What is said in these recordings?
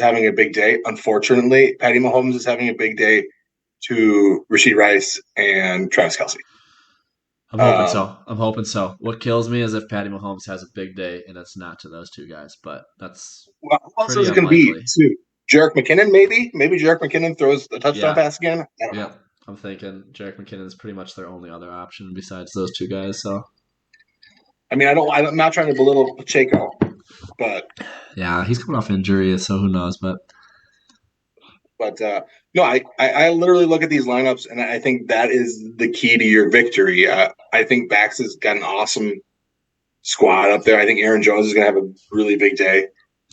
is having a big day. Unfortunately, Patty Mahomes is having a big day to Rashee Rice and Travis Kelce. I'm hoping so. What kills me is if Patty Mahomes has a big day and it's not to those two guys, but that's Well, who else pretty is it going to be? unlikely. Too? Jerick McKinnon, maybe? Maybe Jerick McKinnon throws a touchdown Yeah. pass again? I don't know. Yep. I'm thinking Jerick McKinnon is pretty much their only other option besides those two guys. So I mean, I'm not trying to belittle Pacheco, but yeah, he's coming off injury, so who knows? no, I literally look at these lineups and I think that is the key to your victory. I think Bax has got an awesome squad up there. I think Aaron Jones is going to have a really big day.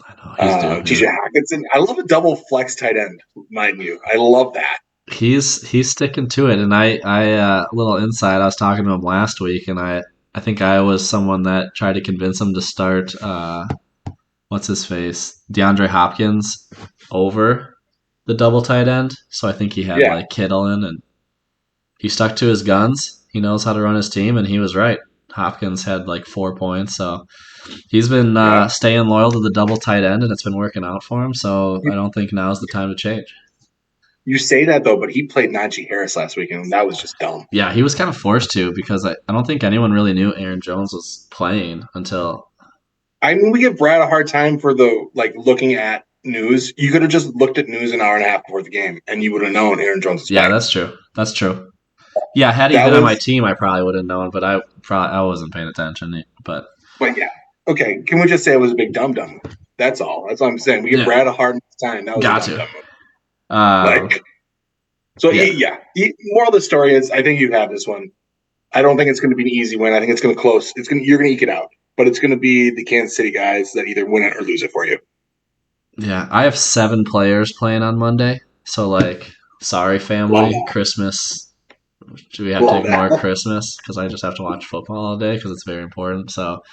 I know he's due. TJ Hockenson. I love a double flex tight end, mind you. I love that. He's sticking to it, and I little insight. I was talking to him last week, and I think I was someone that tried to convince him to start what's his face DeAndre Hopkins over the double tight end. So I think he had like Kittle in, and he stuck to his guns. He knows how to run his team, and he was right. Hopkins had like 4 points, so he's been staying loyal to the double tight end, and it's been working out for him. So I don't think now's the time to change. You say that though, but he played Najee Harris last week, and that was just dumb. Yeah, he was kind of forced to because I don't think anyone really knew Aaron Jones was playing until. I mean, we give Brad a hard time for looking at news. You could have just looked at news an hour and a half before the game, and you would have known Aaron Jones was playing. Yeah, that's true. That's true. Yeah, had he been on my team, I probably would have known, but I wasn't paying attention. But yeah, okay. Can we just say it was a big dum-dum? That's all. That's all I'm saying. We give Brad a hard time. That was a dumb-dum. Moral of the story is, I think you have this one. I don't think it's going to be an easy win. I think it's going to close. You're going to eke it out, but it's going to be the Kansas City guys that either win it or lose it for you. Yeah, I have 7 players playing on Monday, so sorry family, Christmas. Do we have to ignore Christmas because I just have to watch football all day because it's very important. So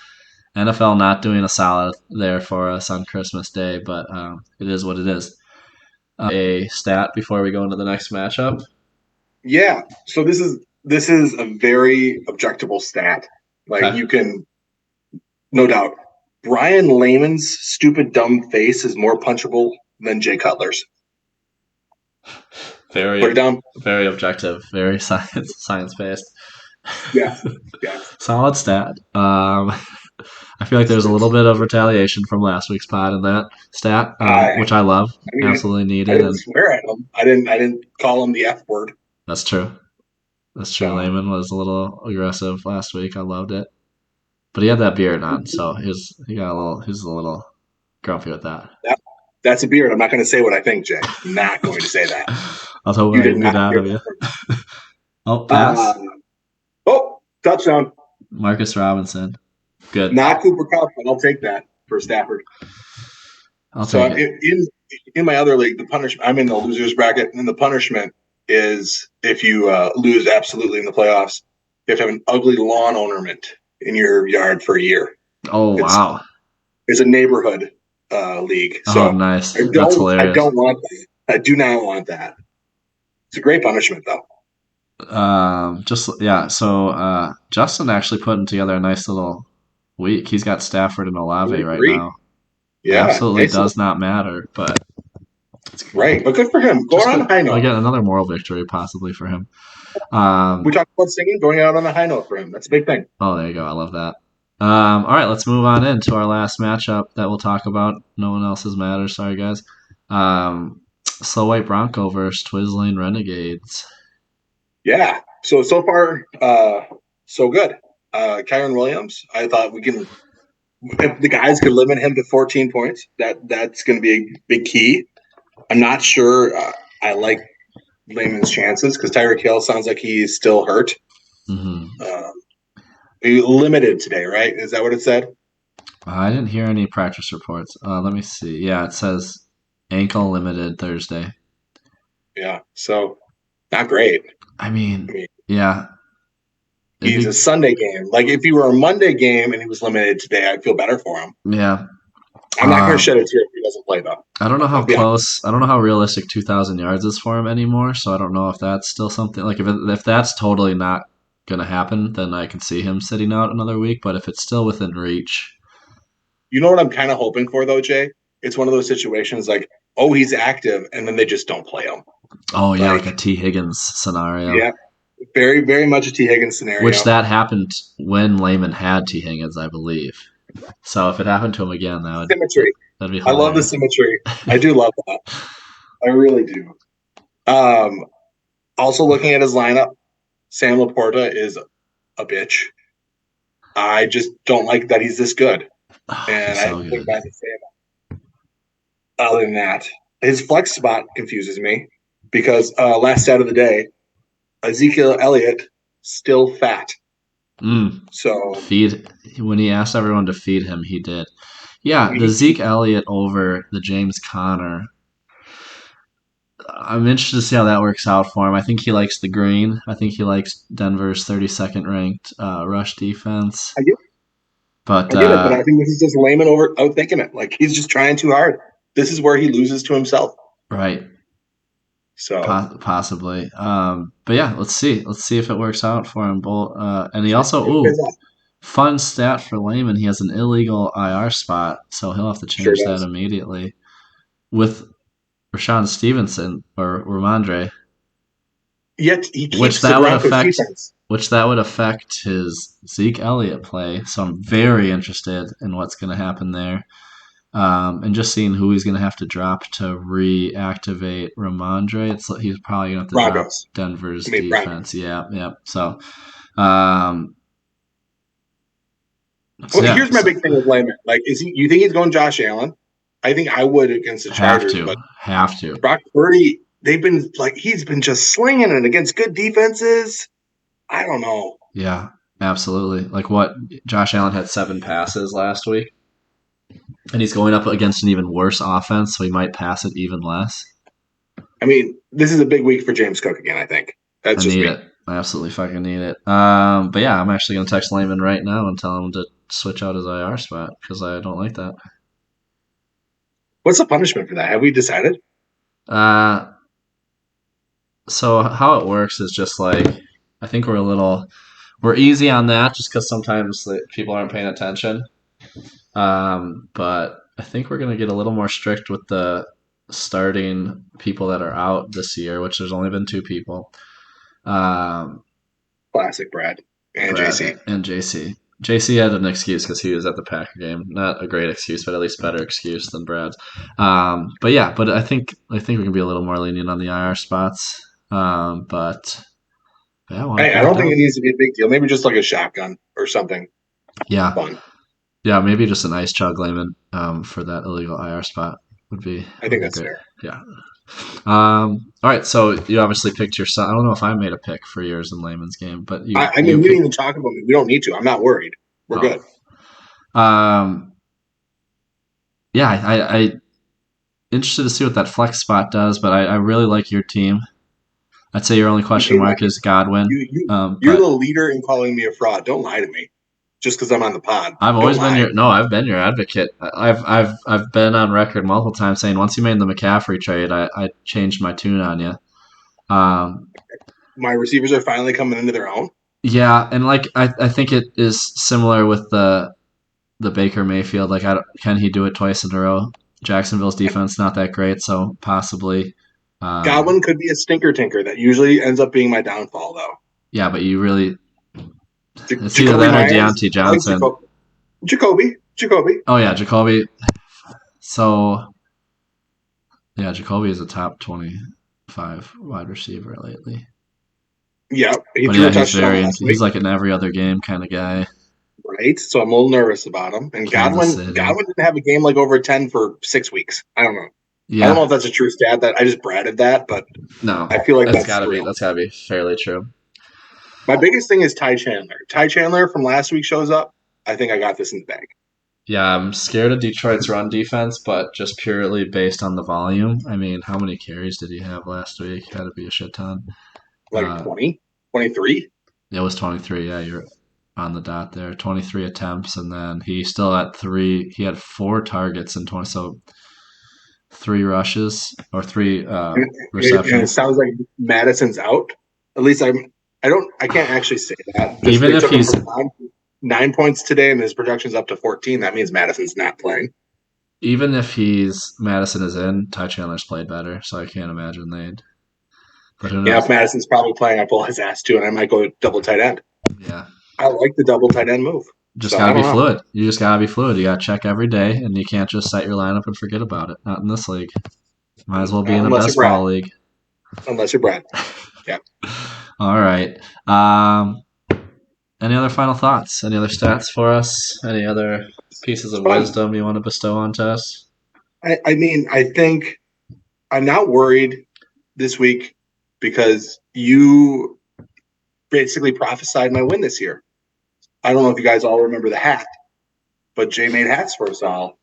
NFL not doing a solid there for us on Christmas Day, but it is what it is. A stat before we go into the next matchup? Yeah. So this is a very objectable stat. You can, no doubt, Brian Layman's stupid dumb face is more punchable than Jay Cutler's. Very objective, very science based. Yeah. Solid stat. I feel like there's a little bit of retaliation from last week's pod in that stat, which I love. Absolutely needed. I didn't swear at him. I didn't call him the F word. That's true. Layman was a little aggressive last week. I loved it, but he had that beard on, so he was a little grumpy with that. That's a beard. I'm not going to say what I think, Jay. I'm not going to say that. I was hoping I didn't get out of you. Oh, pass. Touchdown. Marcus Robinson. Good. Not Cooper Kupp, but I'll take that for Stafford. I'll take it. In my other league, I'm in the losers bracket, and the punishment is if you lose absolutely in the playoffs, you have to have an ugly lawn ornament in your yard for a year. Oh, wow. It's a neighborhood league. So nice. That's hilarious. I don't want that. I do not want that. It's a great punishment, though. So Justin actually putting together a nice little week. He's got Stafford and Olave right now. Yeah, absolutely does not matter, but it's great. But good for him. Going on a high note. Again, another moral victory possibly for him. We talked about singing, going out on a high note for him. That's a big thing. Oh, there you go. I love that. All right, let's move on into our last matchup that we'll talk about. No one else's matters. Sorry, guys. Slow White Bronco versus Twizzling Renegades. Yeah. So far, so good. Kyron Williams, I thought if the guys could limit him to 14 points, that's going to be a big key. I'm not sure I like Layman's chances because Tyreek Hill sounds like he's still hurt. Mm-hmm. He limited today, right? Is that what it said? I didn't hear any practice reports. Let me see. Yeah, it says ankle limited Thursday. Yeah, so not great. I mean yeah. He's a Sunday game. If he were a Monday game and he was limited today, I'd feel better for him. Yeah. I'm not going to shed a tear if he doesn't play, though. I don't know how close. I don't know how realistic 2,000 yards is for him anymore, so I don't know if that's still something. If that's totally not going to happen, then I can see him sitting out another week, but if it's still within reach. You know what I'm kind of hoping for, though, Jay? It's one of those situations oh, he's active, and then they just don't play him. Oh yeah, like a Like, T Higgins scenario. yeah, very, very much a T. Higgins Which scenario. that happened when Lehman had T Higgins, I believe. So if it happened to him again, Symmetry. that'd be I love the hilarious. symmetry. I do love that. I really do. Um, Also looking at his lineup, Sam Laporta is a bitch. I just don't like that he's this good. Oh, And he's I have so nothing good. bad to say other than that. His flex spot confuses me because last stat of the day, Ezekiel Elliott still fat. Mm, So feed when he asked everyone to feed him, he did. Yeah, the he, Zeke Elliott over the James Conner. I'm interested to see how that works out for him. I think he likes the green. I think he likes Denver's 32nd ranked rush defense. I get, But I get it, but I think this is just layman over outthinking it. Like he's just trying too hard. This is where he loses to himself. right, So possibly. But yeah, let's see. Let's see if it works out for him. And he also, it pays off. fun stat for Lehman. He has an illegal IR spot, so he'll have to Sure change that does. immediately with Rashawn Stevenson or Ramondre, Yet he which keeps the that would Broncos affect defense. which that would affect his Zeke Elliott play. So I'm very interested in what's going to happen there. And just seeing who he's going to have to drop to reactivate Ramondre. He's probably going to have to drop Broncos. I Denver's mean defense. Broncos. Yeah, yeah. Um, so Well, yeah, here's my so big thing with Layman. Like, is he? You think he's going Josh Allen? I think I would against the have Chargers, to, but have to. Brock Purdy, they've been like he's been just slinging it against good defenses. I don't know. Yeah, absolutely. Like what Josh Allen had 7 passes last week, and he's going up against an even worse offense, so he might pass it even less. I mean, this is a big week for James Cook again. I think I that's just need me. it. I absolutely fucking need it. But yeah, I'm actually gonna text Lehman right now and tell him to switch out his IR spot because I don't like that. What's the punishment for that? Have we decided? Uh, so how it works is just like I think we're easy on that just because sometimes like, people aren't paying attention. But I think we're gonna get a little more strict with the starting people that are out this year, which there's only been 2 people. Um, Classic Brad and JC. Brad and JC. JC had an excuse because he was at the Packer game. Not a great excuse, but at least better excuse than Brad's. But yeah, but I think we can be a little more lenient on the IR spots. But yeah, I want to I get it don't think done. it needs to be a big deal. Maybe just like a shotgun or something Yeah, fun. yeah, maybe just a nice chug layman for that illegal IR spot would be I would think be that's great. fair. Yeah. All right, so you obviously picked your son. I don't know if I made a pick for yours in Layman's game, but I you mean, we didn't picked. even talk about it. We don't need to. I'm not worried. We're Oh, good. um, yeah, I interested to see what that flex spot does, but I really like your team. I'd say your only question Hey, mark is Godwin. you're the But leader in calling me a fraud. Don't lie to me just because I'm on the pod. I've Don't always been lie. your no, I've been your advocate. I've been on record multiple times saying once you made the McCaffrey trade, I changed my tune on you. Um, My receivers are finally coming into their own. yeah, and like I think it is similar with the Baker Mayfield. Like, can he do it twice in a row? Jacksonville's defense not that great, so possibly. Um, Godwin could be a stinker tinker. That usually ends up being my downfall, though. yeah, but you really it's either Jacoby that or Myers, Deontay I like Johnson. Jacoby. Oh yeah, Jacoby. So yeah, Jacoby is a top 25 wide receiver lately. Yeah, he But threw yeah, a touchdown last he's week, like an every other game kind of guy. right? So I'm a little nervous about him. And Kansas City. Godwin didn't have a game like over 10 for 6 weeks. I don't know. I don't know Yeah, if that's a true stat. That I just bratted that, but no, I feel like that's real. that's gotta be fairly true. My biggest thing is Ty Chandler. Ty Chandler from last week shows up. I think I got this in the bag. Yeah, I'm scared of Detroit's run defense, but just purely based on the volume. I mean, how many carries did he have last week? Had to be a shit ton. Like Uh, 20, 23. it was 23. Yeah, you're on the dot there. 23 attempts, and then he still had three. He had 4 targets and 20. So 3 rushes or 3 And it receptions. sounds like Madison's out. At least I can't actually say that. Just Even they if took him he's from 9 points today and his projection's up to 14. That means Madison's not playing. even if he's Madison is in, Ty Chandler's played better, so I can't imagine they'd. But who Yeah, if knows? Madison's probably playing, I pull his ass too, and I might go double tight end. Yeah, I like the double tight end move. just So gotta I be don't know. fluid. You just gotta be fluid. You gotta check every day, and you can't just set your lineup and forget about it. Not in this league. Might as well be in a Unless you're best Brad. ball league. Unless you're Brad. Yeah. All right. Any other final thoughts? Any other stats for us? Any other pieces It's of fun. wisdom you want to bestow onto us? I mean, I think I'm not worried this week because you basically prophesied my win this year. I don't know if you guys all remember the hat, but Jay made hats for us all,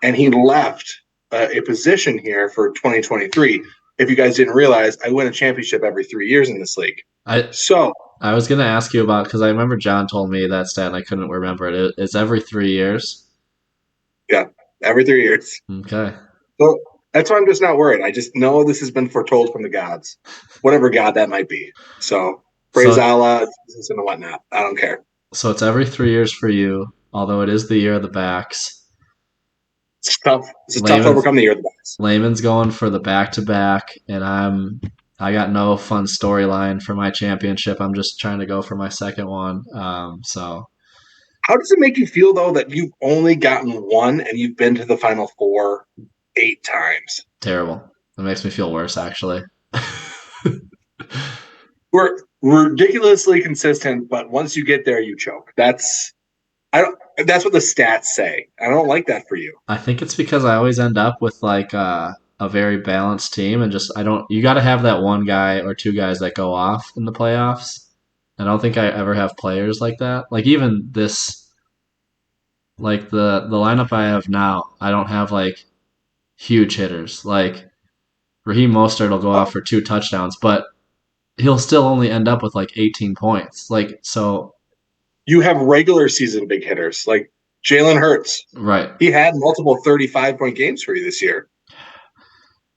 and he left a position here for 2023. If you guys didn't realize, I win a championship every 3 years in this league. I So, I was gonna ask you about because I remember John told me that stat and I couldn't remember it. It's every 3 years. yeah, every 3 years. Okay. So that's why I'm just not worried. I just know this has been foretold from the gods, whatever god that might be. So praise So Allah and whatnot. I don't care. so it's every 3 years for you, although it is the year of the backs. It's tough. It's tough to Layman's overcome the year of the backs. Layman's going for the back to back, and I got no fun storyline for my championship. I'm just trying to go for my second one. So How does it make you feel though that you've only gotten one and you've been to the final four 8 times? terrible. It makes me feel worse actually. We're ridiculously consistent, but once you get there, you choke. I don't. That's what the stats say. I don't like that for you. I think it's because I always end up with like a very balanced team, and just I don't. You got to have that one guy or two guys that go off in the playoffs. I don't think I ever have players like that. Like even this, like the lineup I have now, I don't have like huge hitters. Like Raheem Mostert will go off Oh, for 2 touchdowns, but he'll still only end up with like 18 points. Like so, you have regular season big hitters like Jalen Hurts. right? He had multiple 35-point games for you this year.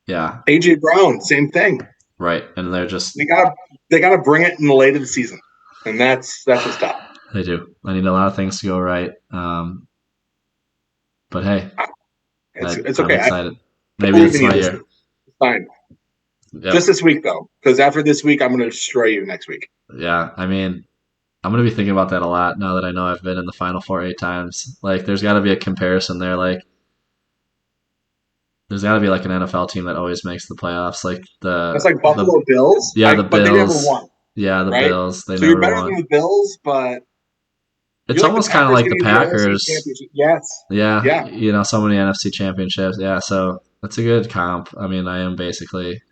Yeah, AJ Brown, same thing. right. And they're They just got to they got to bring it in the late of the season, and that's what's tough. they do. I need a lot of things to go right. But hey, It's I'm okay. I excited. Maybe believe it's in you my this year. week. It's fine. Just Yep. this week though, because after this week, I'm going to destroy you next week. Yeah. I mean, I'm gonna be thinking about that a lot now that I know I've been in the Final Four 8 times. Like, there's got to be a comparison there. Like, there's got to be like an NFL team that always makes the playoffs. Like That's the like the Buffalo Bills, yeah the but they never Bills. won, Yeah, the right? Bills. They So you're never better won. than the Bills, but It's you're like the almost kind of Packers like the getting the NFC Packers. championship. Yes. Yeah, Yeah. so many NFC championships. Yeah, so that's a good comp. I mean, I am basically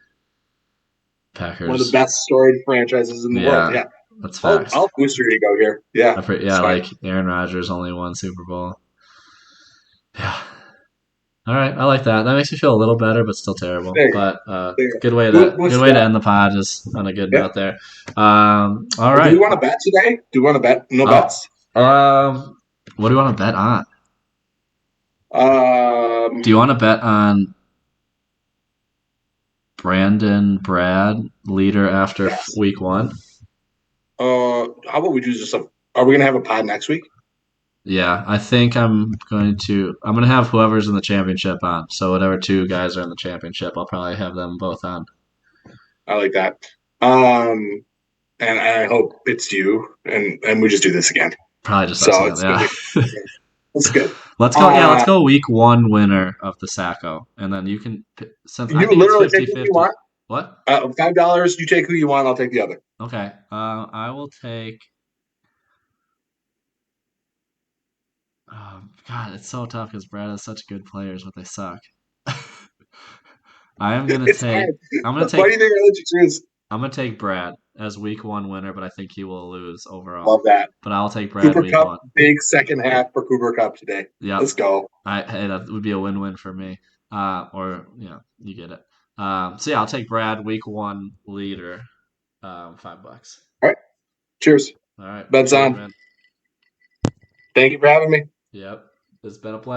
One of the Packers. best storied franchises in the world. Yeah, Yeah. that's facts. I'll boost your ego here. Yeah. Yeah, It's fine. like Aaron Rodgers only won Super Bowl. Yeah. All right, I like that. That makes me feel a little better, but still terrible. There you go. But There you go. good Boost way it to up. end the pod, just on a good Yeah. note there. All Do we right. want to bet today? Do we want to bet? No Oh, bets? what do you want to bet on? Um, Do you want to bet on Brad leader after yes. week one? How about we do just are we going to have a pod next week? Yeah, I think I'm gonna have whoever's in the championship on. So whatever two guys are in the championship, I'll probably have them both on. I like that. Um, and I hope it's you and we just do this again. Probably just us So again. it's going Yeah. to be, it's good. Let's go. Yeah, let's Uh, go week one winner of the Sacco, and then you can since I you think it's literally take who you 50-50. want. What? $5. You take who you want. I'll take the other. Okay. I will take. God, it's so tough because Brad has such good players, but they suck. I am gonna It's take. fine. I'm gonna Why do take. you think I let you choose? I'm gonna take Brad as week one winner, but I think he will lose overall. Love that. But I'll take Brad Cooper week Cup, one. big second half for Cooper Cup today. Yep. Let's go. Hey, that would be a win-win for me. Or you get it. So yeah, I'll take Brad week one leader. $5. All right. Cheers. All right. Bets Cheers, on. man. Thank you for having me. Yep. It's been a pleasure.